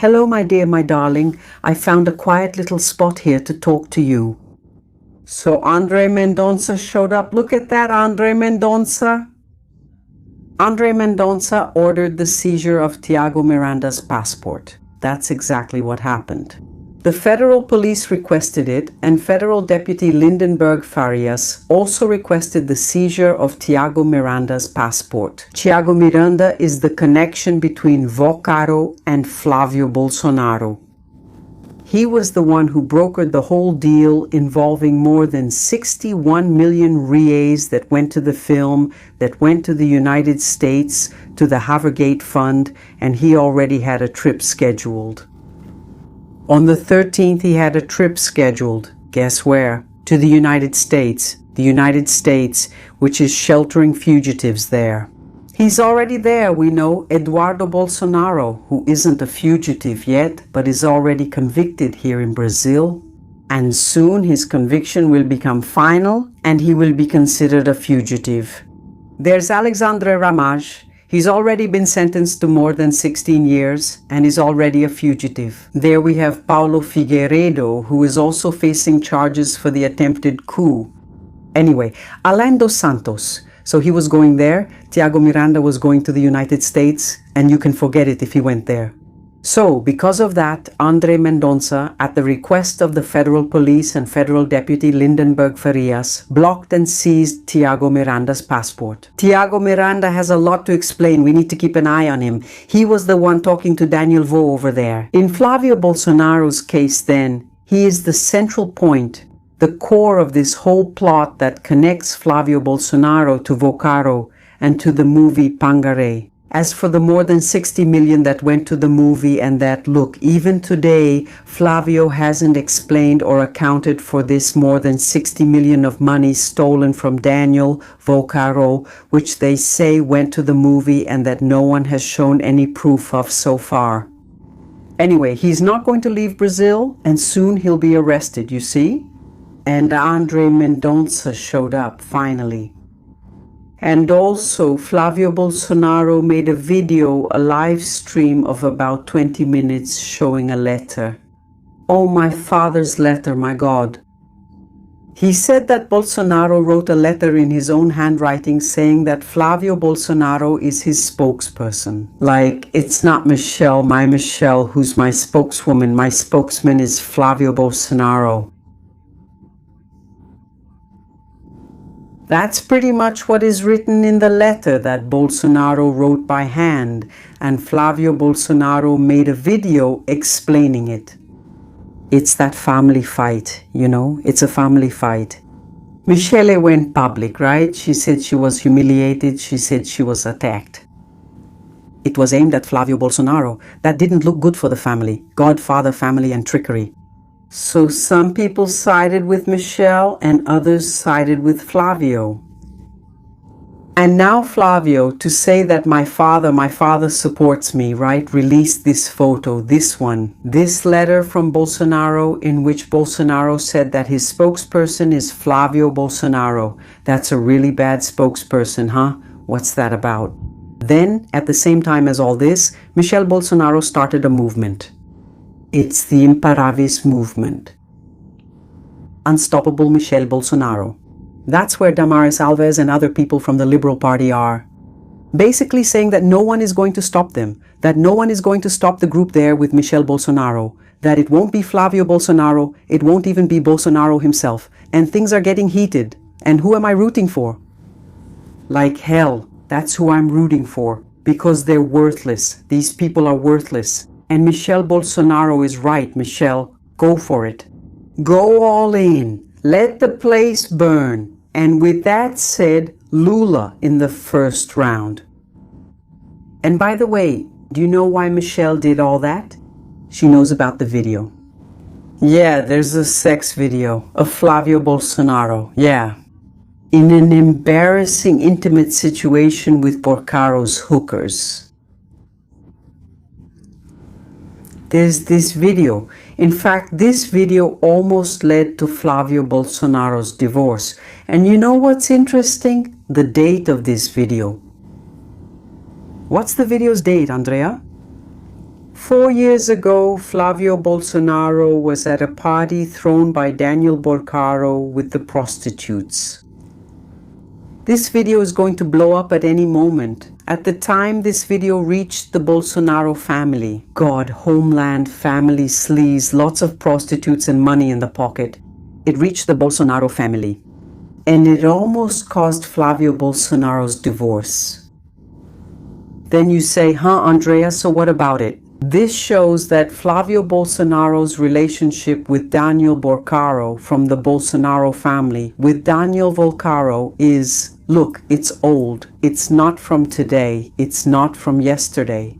Hello, my dear, my darling. I found a quiet little spot here to talk to you. So André Mendonça showed up. Look at that, André Mendonça. André Mendonça ordered the seizure of Tiago Miranda's passport. That's exactly what happened. The federal police requested it, and Federal Deputy Lindenberg Farias also requested the seizure of Tiago Miranda's passport. Tiago Miranda is the connection between Vocaro and Flávio Bolsonaro. He was the one who brokered the whole deal involving more than 61 million reais that went to the film, that went to the United States, to the Havergate Fund, and he already had a trip scheduled. On the 13th, he had a trip scheduled. Guess where? To the United States. The United States, which is sheltering fugitives there. He's already there, we know, Eduardo Bolsonaro, who isn't a fugitive yet, but is already convicted here in Brazil. And soon his conviction will become final, and he will be considered a fugitive. There's Alexandre Ramage. He's already been sentenced to more than 16 years and is already a fugitive. There we have Paulo Figueiredo, who is also facing charges for the attempted coup. Anyway, Alain dos Santos. So he was going there, Tiago Miranda was going to the United States, and you can forget it if he went there. So, because of that, André Mendonça, at the request of the federal police and Federal Deputy Lindenberg Farias, blocked and seized Tiago Miranda's passport. Tiago Miranda has a lot to explain. We need to keep an eye on him. He was the one talking to Daniel Vo over there. In Flávio Bolsonaro's case then, he is the central point, the core of this whole plot that connects Flávio Bolsonaro to Vocaro and to the movie Pangaré. As for the more than 60 million that went to the movie and that, look, even today, Flávio hasn't explained or accounted for this more than 60 million of money stolen from Daniel Vocaro, which they say went to the movie and that no one has shown any proof of so far. Anyway, he's not going to leave Brazil, and soon he'll be arrested, you see? And André Mendonça showed up, finally. And also, Flávio Bolsonaro made a video, a live stream of about 20 minutes showing a letter. Oh, my father's letter, my God. He said that Bolsonaro wrote a letter in his own handwriting saying that Flávio Bolsonaro is his spokesperson. Like, it's not Michelle, who's my spokeswoman. My spokesman is Flávio Bolsonaro. That's pretty much what is written in the letter that Bolsonaro wrote by hand, and Flávio Bolsonaro made a video explaining it. It's that family fight, you know, it's a family fight. Michelle went public, right? She said she was humiliated, she said she was attacked. It was aimed at Flávio Bolsonaro. That didn't look good for the family, Godfather family and trickery. So some people sided with Michelle and others sided with Flávio. And now Flávio, to say that my father supports me, right, released this photo, this one, this letter from Bolsonaro in which Bolsonaro said that his spokesperson is Flávio Bolsonaro. That's a really bad spokesperson, huh? What's that about? Then, at the same time as all this, Michel Bolsonaro started a movement. It's the Imparáveis movement. Unstoppable Michel Bolsonaro. That's where Damares Alves and other people from the Liberal Party are. Basically saying that no one is going to stop them, that no one is going to stop the group there with Michel Bolsonaro, that it won't be Flávio Bolsonaro, it won't even be Bolsonaro himself, and things are getting heated. And who am I rooting for? Like hell, that's who I'm rooting for, because they're worthless. These people are worthless. And Michel Bolsonaro is right, Michel. Go for it. Go all in. Let the place burn. And with that said, Lula in the first round. And by the way, do you know why Michelle did all that? She knows about the video. Yeah, there's a sex video of Flávio Bolsonaro. Yeah. In an embarrassing intimate situation with Porcaro's hookers. There's this video. In fact, this video almost led to Flávio Bolsonaro's divorce. And you know what's interesting? The date of this video. What's the video's date, Andrea? 4 years ago, Flávio Bolsonaro was at a party thrown by Daniel Bolsonaro with the prostitutes. This video is going to blow up at any moment. At the time this video reached the Bolsonaro family, God, homeland, family, sleaze, lots of prostitutes and money in the pocket. It reached the Bolsonaro family. And it almost caused Flávio Bolsonaro's divorce. Then you say, Andrea, so what about it? This shows that Flávio Bolsonaro's relationship with Daniel Bolsonaro from the Bolsonaro family, with Daniel Bolsonaro is, look, it's old. It's not from today. It's not from yesterday.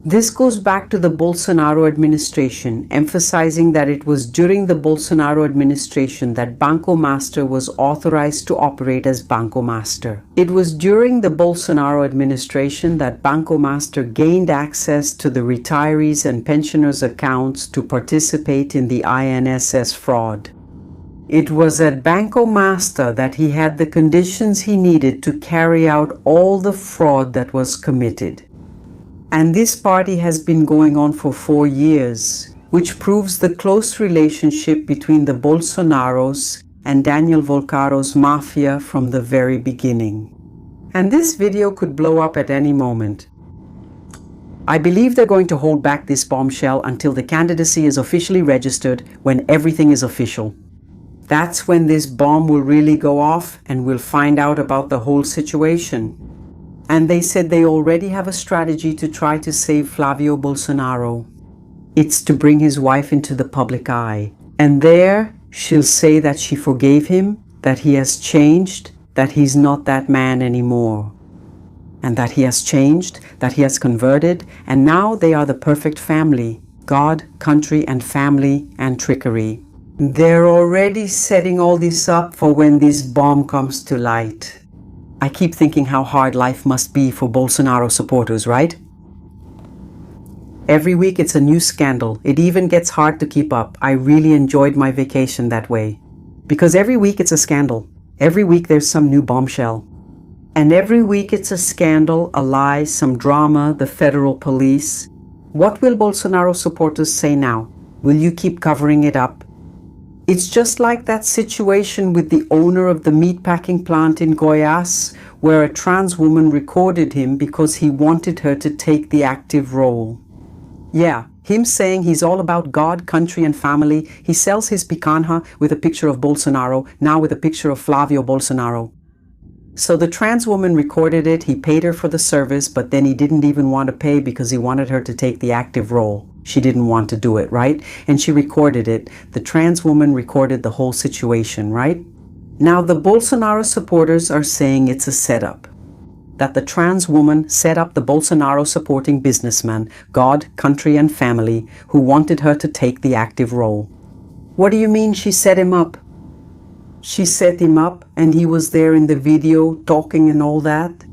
This goes back to the Bolsonaro administration, emphasizing that it was during the Bolsonaro administration that Banco Master was authorized to operate as Banco Master. It was during the Bolsonaro administration that Banco Master gained access to the retirees' and pensioners' accounts to participate in the INSS fraud. It was at Banco Master that he had the conditions he needed to carry out all the fraud that was committed. And this party has been going on for 4 years, which proves the close relationship between the Bolsonaros and Daniel Bolsonaro's mafia from the very beginning. And this video could blow up at any moment. I believe they're going to hold back this bombshell until the candidacy is officially registered, when everything is official. That's when this bomb will really go off and we'll find out about the whole situation. And they said they already have a strategy to try to save Flávio Bolsonaro. It's to bring his wife into the public eye. And there, she'll say that she forgave him, that he has changed, that he's not that man anymore. And that he has changed, that he has converted, and now they are the perfect family. God, country, and family, and trickery. They're already setting all this up for when this bomb comes to light. I keep thinking how hard life must be for Bolsonaro supporters, right? Every week it's a new scandal. It even gets hard to keep up. I really enjoyed my vacation that way. Because every week it's a scandal. Every week there's some new bombshell. And every week it's a scandal, a lie, some drama, the federal police. What will Bolsonaro supporters say now? Will you keep covering it up? It's just like that situation with the owner of the meatpacking plant in Goiás, where a trans woman recorded him because he wanted her to take the active role. Yeah, him saying he's all about God, country, and family. He sells his picanha with a picture of Bolsonaro, now with a picture of Flávio Bolsonaro. So the trans woman recorded it, he paid her for the service, but then he didn't even want to pay because he wanted her to take the active role. She didn't want to do it, right? And she recorded it. The trans woman recorded the whole situation, right? Now the Bolsonaro supporters are saying it's a setup. That the trans woman set up the Bolsonaro supporting businessman, God, country, and family, who wanted her to take the active role. What do you mean she set him up? She set him up and he was there in the video talking and all that?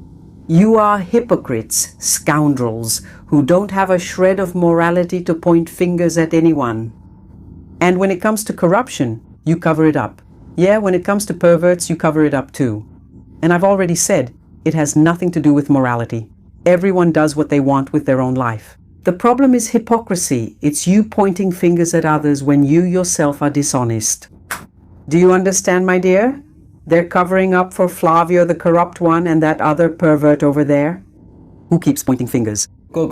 You are hypocrites, scoundrels, who don't have a shred of morality to point fingers at anyone. And when it comes to corruption, you cover it up. Yeah, when it comes to perverts, you cover it up too. And I've already said, it has nothing to do with morality. Everyone does what they want with their own life. The problem is hypocrisy. It's you pointing fingers at others when you yourself are dishonest. Do you understand, my dear? They're covering up for Flávio, the corrupt one, and that other pervert over there. Who keeps pointing fingers? Oh,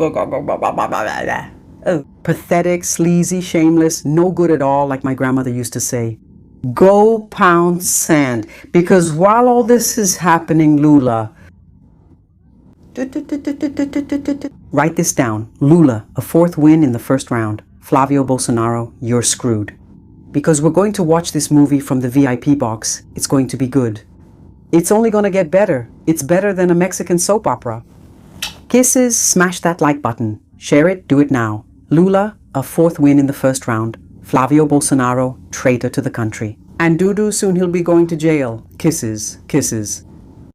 pathetic, sleazy, shameless, no good at all, like my grandmother used to say. Go pound sand, because while all this is happening, Lula... Write this down. Lula, a 4th win in the first round. Flávio Bolsonaro, you're screwed. Because we're going to watch this movie from the VIP box. It's going to be good. It's only going to get better. It's better than a Mexican soap opera. Kisses, smash that like button. Share it, do it now. Lula, a 4th win in the first round. Flávio Bolsonaro, traitor to the country. And Dudu, soon he'll be going to jail. Kisses, kisses.